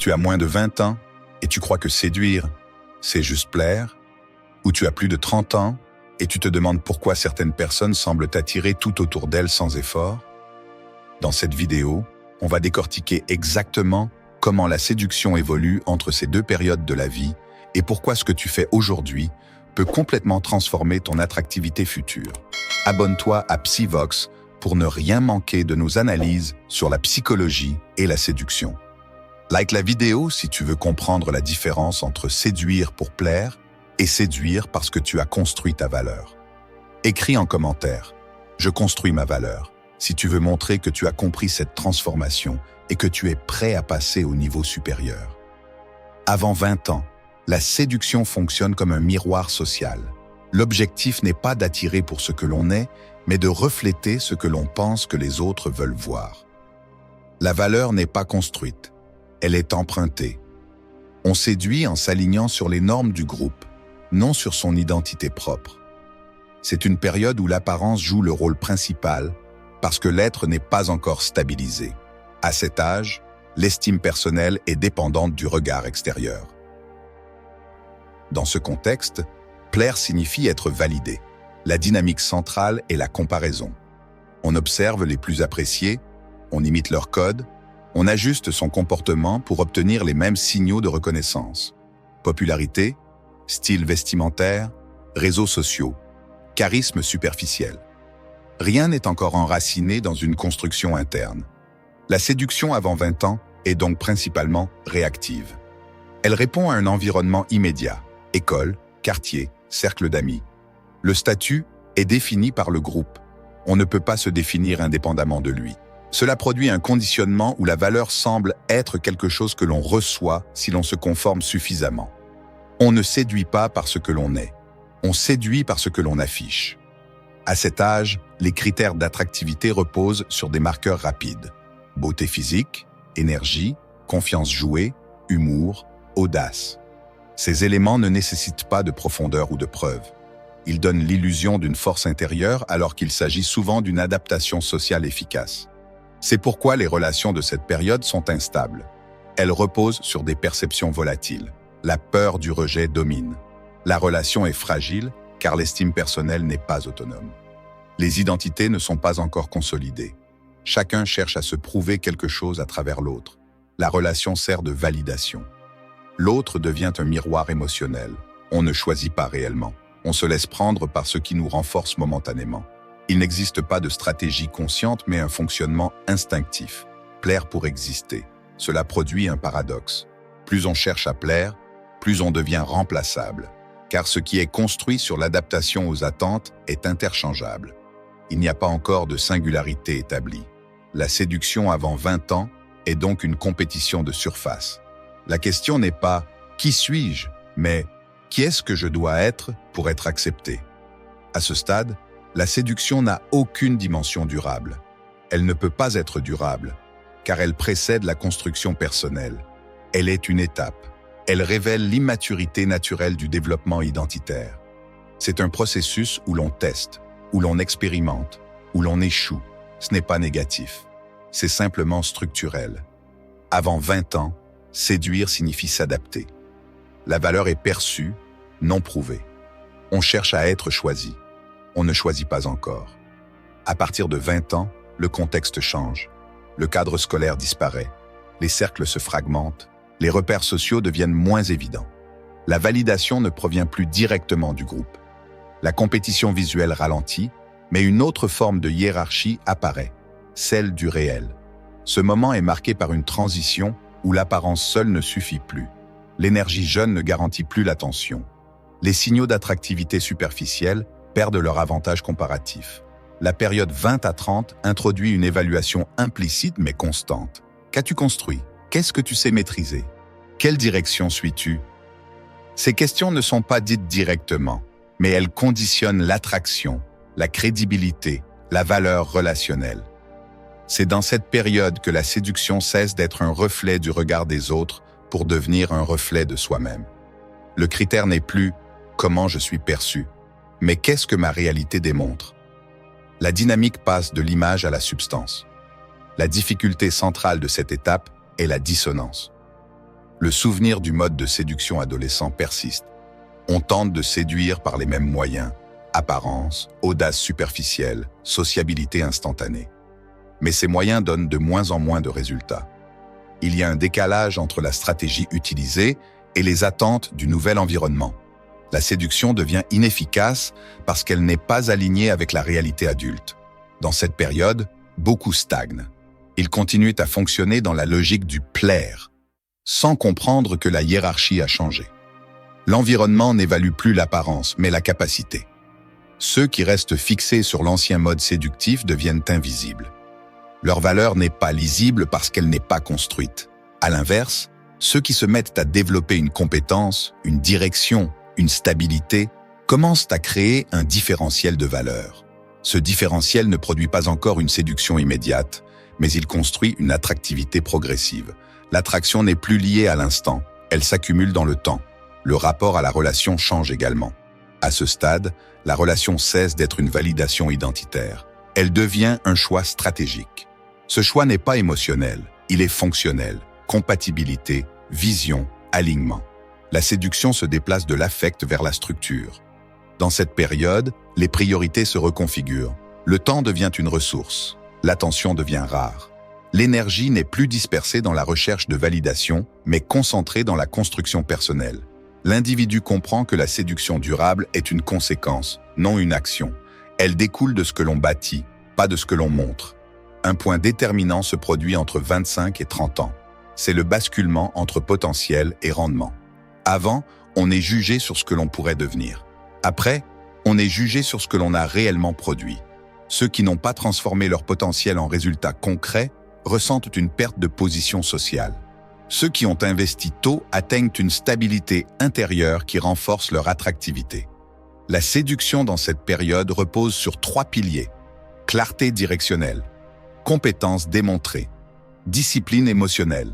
Tu as moins de 20 ans et tu crois que séduire, c'est juste plaire? Ou tu as plus de 30 ans et tu te demandes pourquoi certaines personnes semblent t'attirer tout autour d'elles sans effort? Dans cette vidéo, on va décortiquer exactement comment la séduction évolue entre ces deux périodes de la vie et pourquoi ce que tu fais aujourd'hui peut complètement transformer ton attractivité future. Abonne-toi à Psyvox pour ne rien manquer de nos analyses sur la psychologie et la séduction. Like la vidéo si tu veux comprendre la différence entre séduire pour plaire et séduire parce que tu as construit ta valeur. Écris en commentaire « Je construis ma valeur » si tu veux montrer que tu as compris cette transformation et que tu es prêt à passer au niveau supérieur. Avant 20 ans, la séduction fonctionne comme un miroir social. L'objectif n'est pas d'attirer pour ce que l'on est, mais de refléter ce que l'on pense que les autres veulent voir. La valeur n'est pas construite, elle est empruntée. On séduit en s'alignant sur les normes du groupe, non sur son identité propre. C'est une période où l'apparence joue le rôle principal parce que l'être n'est pas encore stabilisé. À cet âge, l'estime personnelle est dépendante du regard extérieur. Dans ce contexte, plaire signifie être validé. La dynamique centrale est la comparaison. On observe les plus appréciés, on imite leurs codes, on ajuste son comportement pour obtenir les mêmes signaux de reconnaissance. Popularité, style vestimentaire, réseaux sociaux, charisme superficiel. Rien n'est encore enraciné dans une construction interne. La séduction avant 20 ans est donc principalement réactive. Elle répond à un environnement immédiat, école, quartier, cercle d'amis. Le statut est défini par le groupe. On ne peut pas se définir indépendamment de lui. Cela produit un conditionnement où la valeur semble être quelque chose que l'on reçoit si l'on se conforme suffisamment. On ne séduit pas par ce que l'on est. On séduit par ce que l'on affiche. À cet âge, les critères d'attractivité reposent sur des marqueurs rapides. Beauté physique, énergie, confiance jouée, humour, audace. Ces éléments ne nécessitent pas de profondeur ou de preuve. Ils donnent l'illusion d'une force intérieure alors qu'il s'agit souvent d'une adaptation sociale efficace. C'est pourquoi les relations de cette période sont instables. Elles reposent sur des perceptions volatiles. La peur du rejet domine. La relation est fragile car l'estime personnelle n'est pas autonome. Les identités ne sont pas encore consolidées. Chacun cherche à se prouver quelque chose à travers l'autre. La relation sert de validation. L'autre devient un miroir émotionnel. On ne choisit pas réellement. On se laisse prendre par ce qui nous renforce momentanément. Il n'existe pas de stratégie consciente, mais un fonctionnement instinctif. Plaire pour exister. Cela produit un paradoxe. Plus on cherche à plaire, plus on devient remplaçable. Car ce qui est construit sur l'adaptation aux attentes est interchangeable. Il n'y a pas encore de singularité établie. La séduction avant 20 ans est donc une compétition de surface. La question n'est pas « qui suis-je ?», mais « qui est-ce que je dois être pour être accepté ?» À ce stade, la séduction n'a aucune dimension durable. Elle ne peut pas être durable, car elle précède la construction personnelle. Elle est une étape. Elle révèle l'immaturité naturelle du développement identitaire. C'est un processus où l'on teste, où l'on expérimente, où l'on échoue. Ce n'est pas négatif. C'est simplement structurel. Avant 20 ans, séduire signifie s'adapter. La valeur est perçue, non prouvée. On cherche à être choisi. On ne choisit pas encore. À partir de 20 ans, le contexte change. Le cadre scolaire disparaît. Les cercles se fragmentent. Les repères sociaux deviennent moins évidents. La validation ne provient plus directement du groupe. La compétition visuelle ralentit, mais une autre forme de hiérarchie apparaît, celle du réel. Ce moment est marqué par une transition où l'apparence seule ne suffit plus. L'énergie jeune ne garantit plus l'attention. Les signaux d'attractivité superficielle perdent leur avantage comparatif. La période 20 à 30 introduit une évaluation implicite mais constante. Qu'as-tu construit ? Qu'est-ce que tu sais maîtriser ? Quelle direction suis-tu ? Ces questions ne sont pas dites directement, mais elles conditionnent l'attraction, la crédibilité, la valeur relationnelle. C'est dans cette période que la séduction cesse d'être un reflet du regard des autres pour devenir un reflet de soi-même. Le critère n'est plus « comment je suis perçu », mais « qu'est-ce que ma réalité démontre ?» La dynamique passe de l'image à la substance. La difficulté centrale de cette étape est la dissonance. Le souvenir du mode de séduction adolescent persiste. On tente de séduire par les mêmes moyens, apparence, audace superficielle, sociabilité instantanée. Mais ces moyens donnent de moins en moins de résultats. Il y a un décalage entre la stratégie utilisée et les attentes du nouvel environnement. La séduction devient inefficace parce qu'elle n'est pas alignée avec la réalité adulte. Dans cette période, beaucoup stagnent. Ils continuent à fonctionner dans la logique du plaire, sans comprendre que la hiérarchie a changé. L'environnement n'évalue plus l'apparence, mais la capacité. Ceux qui restent fixés sur l'ancien mode séductif deviennent invisibles. Leur valeur n'est pas lisible parce qu'elle n'est pas construite. À l'inverse, ceux qui se mettent à développer une compétence, une direction, une stabilité, commencent à créer un différentiel de valeur. Ce différentiel ne produit pas encore une séduction immédiate, mais il construit une attractivité progressive. L'attraction n'est plus liée à l'instant, elle s'accumule dans le temps. Le rapport à la relation change également. À ce stade, la relation cesse d'être une validation identitaire. Elle devient un choix stratégique. Ce choix n'est pas émotionnel, il est fonctionnel. Compatibilité, vision, alignement. La séduction se déplace de l'affect vers la structure. Dans cette période, les priorités se reconfigurent. Le temps devient une ressource. L'attention devient rare. L'énergie n'est plus dispersée dans la recherche de validation, mais concentrée dans la construction personnelle. L'individu comprend que la séduction durable est une conséquence, non une action. Elle découle de ce que l'on bâtit, pas de ce que l'on montre. Un point déterminant se produit entre 25 et 30 ans. C'est le basculement entre potentiel et rendement. Avant, on est jugé sur ce que l'on pourrait devenir. Après, on est jugé sur ce que l'on a réellement produit. Ceux qui n'ont pas transformé leur potentiel en résultats concrets ressentent une perte de position sociale. Ceux qui ont investi tôt atteignent une stabilité intérieure qui renforce leur attractivité. La séduction dans cette période repose sur 3 piliers. Clarté directionnelle, compétence démontrée, discipline émotionnelle.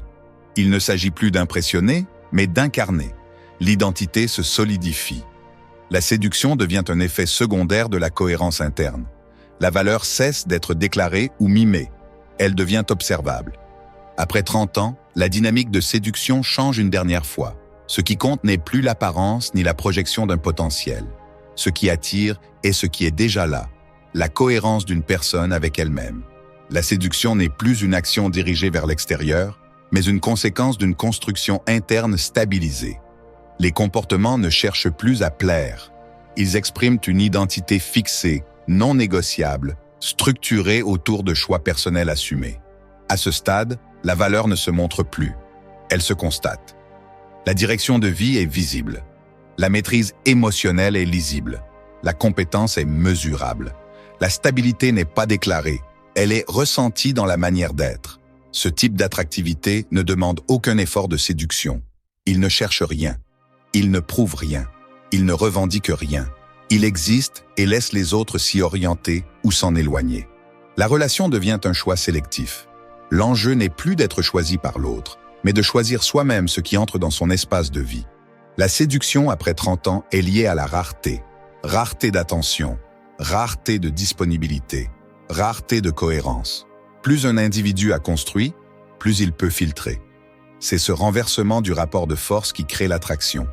Il ne s'agit plus d'impressionner, mais d'incarner. L'identité se solidifie. La séduction devient un effet secondaire de la cohérence interne. La valeur cesse d'être déclarée ou mimée. Elle devient observable. Après 30 ans, la dynamique de séduction change une dernière fois. Ce qui compte n'est plus l'apparence ni la projection d'un potentiel. Ce qui attire est ce qui est déjà là, la cohérence d'une personne avec elle-même. La séduction n'est plus une action dirigée vers l'extérieur, mais une conséquence d'une construction interne stabilisée. Les comportements ne cherchent plus à plaire. Ils expriment une identité fixée, non négociable, structurée autour de choix personnels assumés. À ce stade, la valeur ne se montre plus. Elle se constate. La direction de vie est visible. La maîtrise émotionnelle est lisible. La compétence est mesurable. La stabilité n'est pas déclarée. Elle est ressentie dans la manière d'être. Ce type d'attractivité ne demande aucun effort de séduction. Il ne cherche rien. Il ne prouve rien. Il ne revendique rien. Il existe et laisse les autres s'y orienter ou s'en éloigner. La relation devient un choix sélectif. L'enjeu n'est plus d'être choisi par l'autre, mais de choisir soi-même ce qui entre dans son espace de vie. La séduction après 30 ans est liée à la rareté. Rareté d'attention, rareté de disponibilité, rareté de cohérence. Plus un individu a construit, plus il peut filtrer. C'est ce renversement du rapport de force qui crée l'attraction.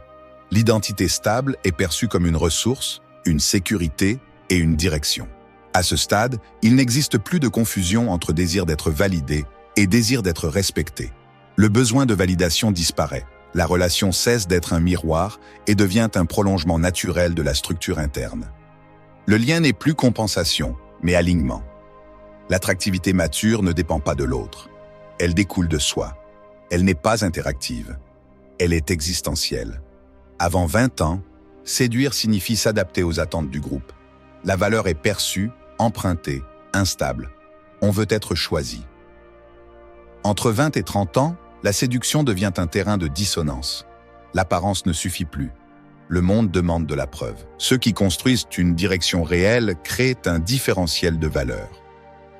L'identité stable est perçue comme une ressource, une sécurité et une direction. À ce stade, il n'existe plus de confusion entre désir d'être validé et désir d'être respecté. Le besoin de validation disparaît. La relation cesse d'être un miroir et devient un prolongement naturel de la structure interne. Le lien n'est plus compensation, mais alignement. L'attractivité mature ne dépend pas de l'autre. Elle découle de soi. Elle n'est pas interactive. Elle est existentielle. Avant 20 ans, séduire signifie s'adapter aux attentes du groupe. La valeur est perçue, empruntée, instable. On veut être choisi. Entre 20 et 30 ans, la séduction devient un terrain de dissonance. L'apparence ne suffit plus. Le monde demande de la preuve. Ceux qui construisent une direction réelle créent un différentiel de valeur.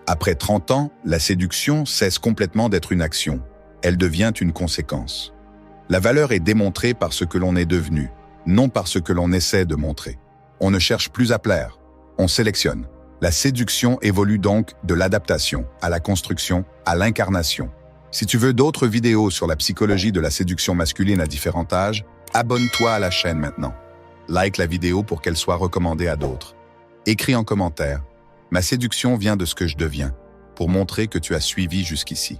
Après 30 ans, la séduction cesse complètement d'être une action. Elle devient une conséquence. La valeur est démontrée par ce que l'on est devenu, non par ce que l'on essaie de montrer. On ne cherche plus à plaire, on sélectionne. La séduction évolue donc de l'adaptation à la construction, à l'incarnation. Si tu veux d'autres vidéos sur la psychologie de la séduction masculine à différents âges, abonne-toi à la chaîne maintenant. Like la vidéo pour qu'elle soit recommandée à d'autres. Écris en commentaire « Ma séduction vient de ce que je deviens » pour montrer que tu as suivi jusqu'ici.